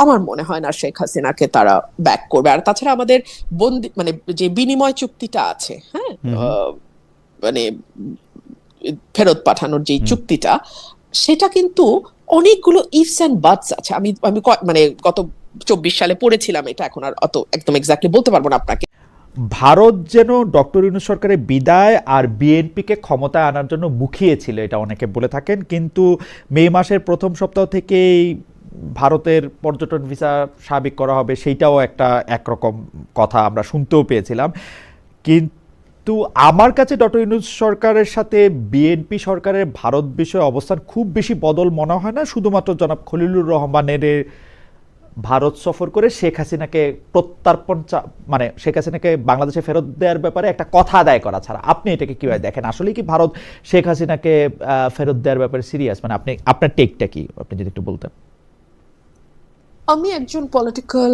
আমার মনে হয় না শেখ হাসিনাকে তারা ব্যাক করবে। আর তাছাড়া আমাদের বন্দি মানে যে বিনিময় চুক্তিটা আছে, হ্যাঁ, মানে ফেরত পাঠানোর যে চুক্তিটা, সেটা কিন্তু অনেকগুলো ইফস এন্ড বাটস আছে। আমি আমি মানে গত 24 সালে পড়েছিলাম এটা, এখন আর অত একদম এক্স্যাক্টলি বলতে পারবো না আপনাকে। ভারত যেন ডক্টর ইউনূস সরকারের বিদায় আর বিএনপিকে ক্ষমতায় আনার জন্য মুখিয়েছিল, এটা অনেকে বলে থাকেন। কিন্তু মে মাসের প্রথম সপ্তাহ থেকেই ভারতের পর্যটন ভিসা স্বাভাবিক করা হবে, সেইটাও একটা একরকম কথা আমরা শুনতেও পেয়েছিলাম। কিন্তু আমার কাছে ডক্টর ইউনূস সরকারের সাথে বিএনপি সরকারের ভারত বিষয়ে অবস্থান খুব বেশি বদল মনে হয় না। শুধুমাত্র জনাব খলিলুর রহমানের ভারত সফর করে শেখ হাসিনাকে প্রত্যর্পণ, মানে শেখ হাসিনাকে বাংলাদেশে ফেরত দেওয়ার ব্যাপারে একটা কথা আদায় করা ছাড়া আপনি এটাকে কিভাবে দেখেন? আসলে কি ভারত শেখ হাসিনাকে ফেরত দেওয়ার ব্যাপারে সিরিয়াস? মানে আপনি আপনার টেকটা কি, আপনি যদি একটু বলতেন। আমি একজন পলিটিক্যাল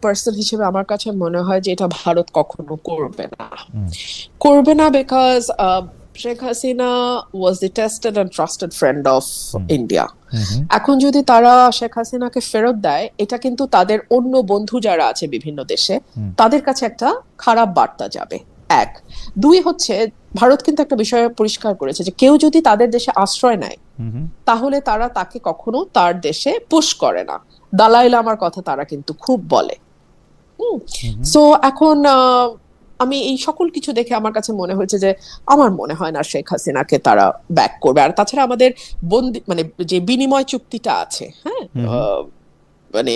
পার্সন হিসেবে আমার কাছে মনে হয় যে এটা ভারত কখনো করবে না, because Sheikh Hasina was the tested and trusted friend of India. এখন যদি তারা শেখ হাসিনাকে ফেরত দেয়, এটা কিন্তু তাদের অন্য বন্ধু যারা আছে বিভিন্ন দেশে, তাদের কাছে একটা খারাপ বার্তা যাবে। এক, দুই হচ্ছে ভারত কিন্তু একটা বিষয় পরিষ্কার করেছে যে কেউ যদি তাদের দেশে আশ্রয় নেয় তাহলে তারা তাকে কখনো তার দেশে পুশ করে না। দালাই লামার কথা তারা কিন্তু খুব বলে। সো এখন আমি এই সকল কিছু দেখে আমার কাছে মনে হয়েছে যে আমার মনে হয় না শেখ হাসিনাকে তারা ব্যাক করবে। আর তাছাড়া আমাদের বন্দি মানে যে বিনিময় চুক্তিটা আছে, হ্যাঁ, মানে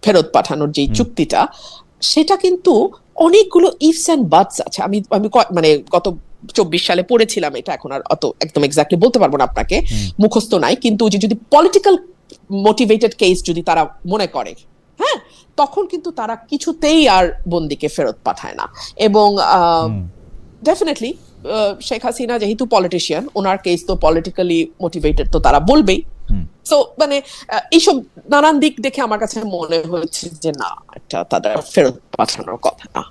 ফেরত পাঠানোর যে চুক্তিটা, সেটা কিন্তু অনেকগুলো ইফস এন্ড বাটস আছে। আমি আমি মানে গত 24 সালে পড়েছিলাম এটা, এখন আর অত একদম এক্স্যাক্টলি বলতে পারবো না আপনাকে, মুখস্থ নাই। কিন্তু যদি পলিটিক্যাল মোটিভেটেড কেস যদি তারা মনে করে, হ্যাঁ, তখন কিন্তু তারা কিছুতেই আর বন্দিকে ফেরত পাঠায় না। এবং ডেফিনেটলি শেখ হাসিনা যেহেতু পলিটিশিয়ান, ওনার কেস তো পলিটিক্যালি মোটিভেটেড, তো তারা বলবেই। সো মানে এইসব নানান দিক দেখে আমার কাছে মনে হয়েছে যে না, এটা তাদের ফেরত পাঠানোর কথা না।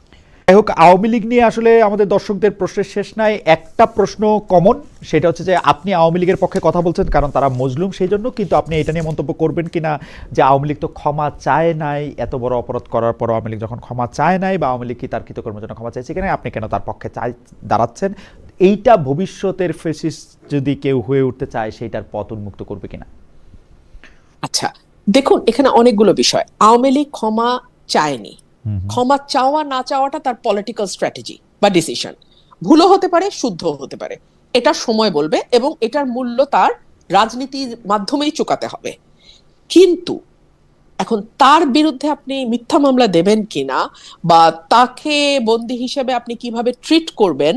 যাই হোক, আওয়ামী লীগ নিয়ে আসলে আমাদের দর্শকদের প্রশ্নের শেষ নাই। একটা প্রশ্ন কমন, সেটা হচ্ছে যে আপনি আওয়ামী লীগের পক্ষে কথা বলছেন কারণ তারা মজলুম সেই জন্য, কিন্তু আপনি এটা নিয়ে মন্তব্য করবেন কিনা যে আওয়ামী লীগ তো ক্ষমা চায় নাই, এত বড় অপরাধ করার পর আওয়ামী লীগ যখন ক্ষমা চায় নাই, বা আওয়ামী লীগ কি তার কৃতকর্মের জন্য ক্ষমা চাইছে কিনা, আপনি কেন তার পক্ষে দাঁড়াচ্ছেন? এইটা ভবিষ্যতের ফেসিস্ট যদি কেউ হয়ে উঠতে চায় সেইটার পথ উন্মুক্ত করবে কিনা? আচ্ছা দেখুন, এখানে অনেকগুলো বিষয়। আওয়ামী লীগ ক্ষমা চায়নি, ক্ষমা চাওয়া না চাওয়াটা তার পলিটিক্যাল স্ট্র্যাটেজি বা ডিসিশন। ভুলও হতে পারে, শুদ্ধ হতে পারে, এটা সময় বলবে, এবং এটার মূল্য তার রাজনীতির মাধ্যমেই চুকাতে হবে। কিন্তু এখন তার বিরুদ্ধে আপনি মিথ্যা মামলা দেবেন কিনা, বা তাকে বন্দী হিসেবে আপনি কিভাবে ট্রিট করবেন,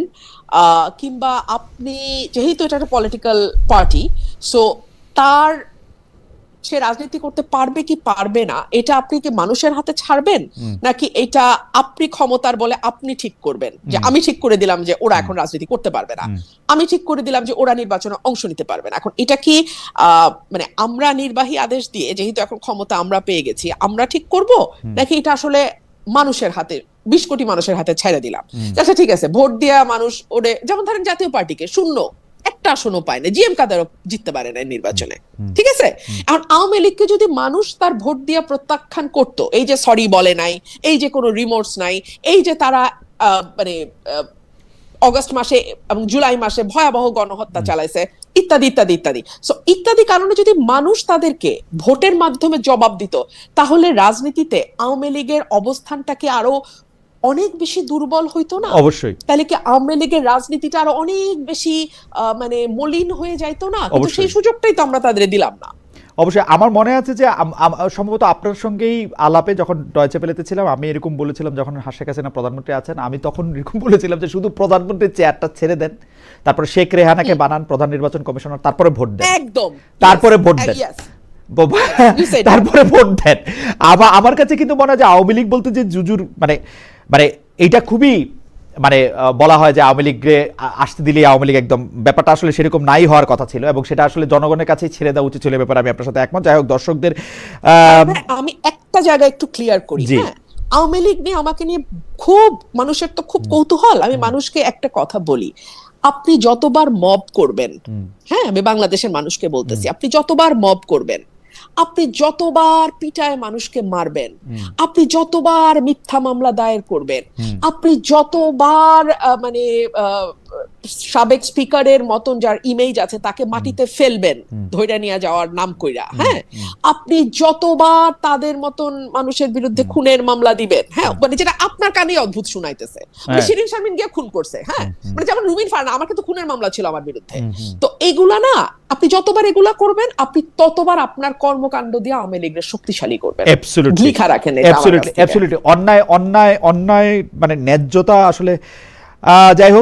কিংবা আপনি যেহেতু এটা একটা পলিটিক্যাল পার্টি, সো তার সে রাজনীতি করতে পারবে কি পারবে না, এটা আপনি কি মানুষের হাতে ছাড়বেন, নাকি এটা আপনি ক্ষমতার বলে আপনি ঠিক করবেন যে আমি ঠিক করে দিলাম যে ওরা এখন রাজনীতি করতে পারবে না, আমি ঠিক করে দিলাম যে ওরা নির্বাচনে অংশ নিতে পারবে না। এখন এটা কি মানে আমরা নির্বাহী আদেশ দিয়ে, যেহেতু এখন ক্ষমতা আমরা পেয়ে গেছি, আমরা ঠিক করব, নাকি এটা আসলে মানুষের হাতে, 20 কোটি মানুষের হাতে ছেড়ে দিলাম? আচ্ছা ঠিক আছে, ভোট দেওয়া মানুষ ওরে, যেমন ধরেন জাতীয় পার্টিকে শূন্য একটা আসনও পায় না, জিএম কাদেরও জিততে পারে না নির্বাচনে, ঠিক আছে। এখন আওয়ামী লীগকে যদি মানুষ তার ভোট দিয়ে প্রত্যাখ্যান করতো, এই যে সরি বলে নাই, এই যে কোনো রিমোর্স নাই, এই যে তারা মানে অগস্ট মাসে এবং জুলাই মাসে ভয়াবহ গণহত্যা চালাইছে, ইত্যাদি ইত্যাদি ইত্যাদি, সো ইত্যাদি কারণে যদি মানুষ তাদেরকে ভোটের মাধ্যমে জবাব দিত, তাহলে রাজনীতিতে আওয়ামী লীগের অবস্থানটাকে আরো অনেক বেশি দুর্বল হইতো না? অবশ্যই। তাহলে কি আওয়ামী লীগের রাজনীতিটা আরো অনেক বেশি মানে মলিন হয়ে যাইতো না? কিন্তু সেই সুযোগটাই তো আমরা তাদের দিলাম না। অবশ্যই। আমার মনে আছে যে সম্ভবত আপনার সঙ্গেই আলাপে যখন ডয়চে ভেলেতে ছিলাম, আমি এরকম বলেছিলাম, যখন শেখ হাসিনা প্রধানমন্ত্রী আছেন, আমি তখন এরকম বলেছিলাম যে শুধু প্রধানমন্ত্রীর চেয়ারটা ছেড়ে দেন, তারপরে শেখ রেহানাকে বানান প্রধান নির্বাচন কমিশনার, তারপরে ভোট দেন। একদম, তারপরে ভোট দেন, তারপরে ভোট দেন। আমার কাছে কিন্তু মনে হয় যে আওয়ামী লীগ বলতে যে জুজুর মানে মানে এইটা খুবই মানে বলা হয় যে আওয়ামী লীগকে আসতে দিলে আওয়ামী লীগ একদম, ব্যাপারটা আসলে সেরকম নাই হওয়ার কথা ছিল, এবং সেটা আসলে জনগণের কাছেই ছেড়ে দেওয়া উচিত ছিল। ব্যাপারে আমি আপনার সাথে একমত। যাই হোক, দর্শকদের আমি একটা জায়গায় একটু ক্লিয়ার করি। হ্যাঁ, আওয়ামী লীগ নিয়ে আমাকে নিয়ে খুব মানুষের তো খুব কৌতূহল। আমি মানুষকে একটা কথা বলি, আপনি যতবার মব করবেন, হ্যাঁ, আমি বাংলাদেশের মানুষকে বলতেছি, আপনি যতবার মব করবেন, আপনি যতবার পিটায় মানুষকে মারবেন, আপনি যতবার মিথ্যা মামলা দায়ের করবেন, আপনি যতবার মানে সাবেক স্পিকারের মতন যার ইমেজ আছে তাকে মাটিতে ফেলবেন ধইরা নিয়ে যাওয়ার নাম কইরা, হ্যাঁ, আপনি যতবার তাদের মতন মানুষের বিরুদ্ধে খুনের মামলা দিবেন, হ্যাঁ, মানে যেটা আপনার কানে অদ্ভুত শুনাইতেছে, মানে শিরিন শারমিন গিয়ে খুন করছে, হ্যাঁ, মানে যেমন রুমিন ফারহানা, আমার কিন্তু খুনের মামলা ছিল আমার বিরুদ্ধে। তো এগুলা না, আপনি যতবার এগুলা করবেন, আপনি ততবার আপনার কর্মকাণ্ড দিয়ে আওয়ামী লীগের শক্তিশালী করবেন। লিখা রাখেন এটা। অ্যাবসলিউটলি অন্যায় মানে ন্যায্যতা আসলে, যাই হোক।